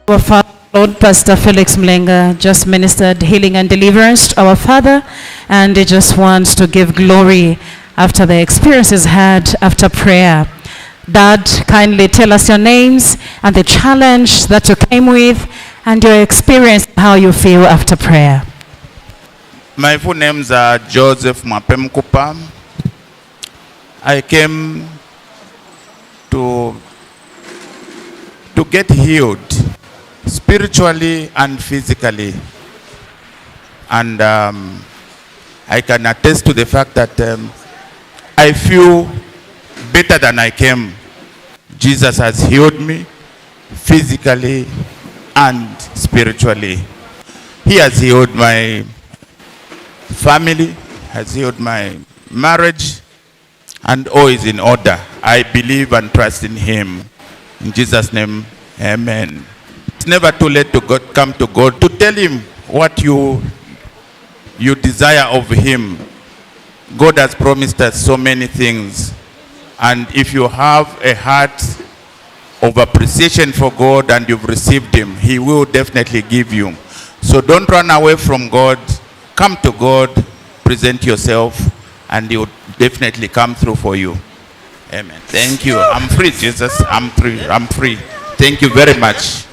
Our Father, Lord Pastor Felix Mulenga just ministered healing and deliverance to our Father, and he just wants to give glory after the experiences had after prayer. Dad, kindly tell us your names and the challenge that you came with and your experience, how you feel after prayer. My full names are Joseph Mapemkupa. I came to get healed spiritually and physically, and I can attest to the fact that I feel better than I came. Jesus has healed me physically and spiritually. He has healed my family, has healed my marriage, and all is in order. I believe and trust in him. In Jesus' name, amen. It's never too late to come to God, to tell him what you desire of him. God has promised us so many things. And if you have a heart of appreciation for God and you've received him, he will definitely give you. So don't run away from God. Come to God, present yourself, and he will definitely come through for you. Amen. Thank you. I'm free, Jesus. I'm free. Thank you very much.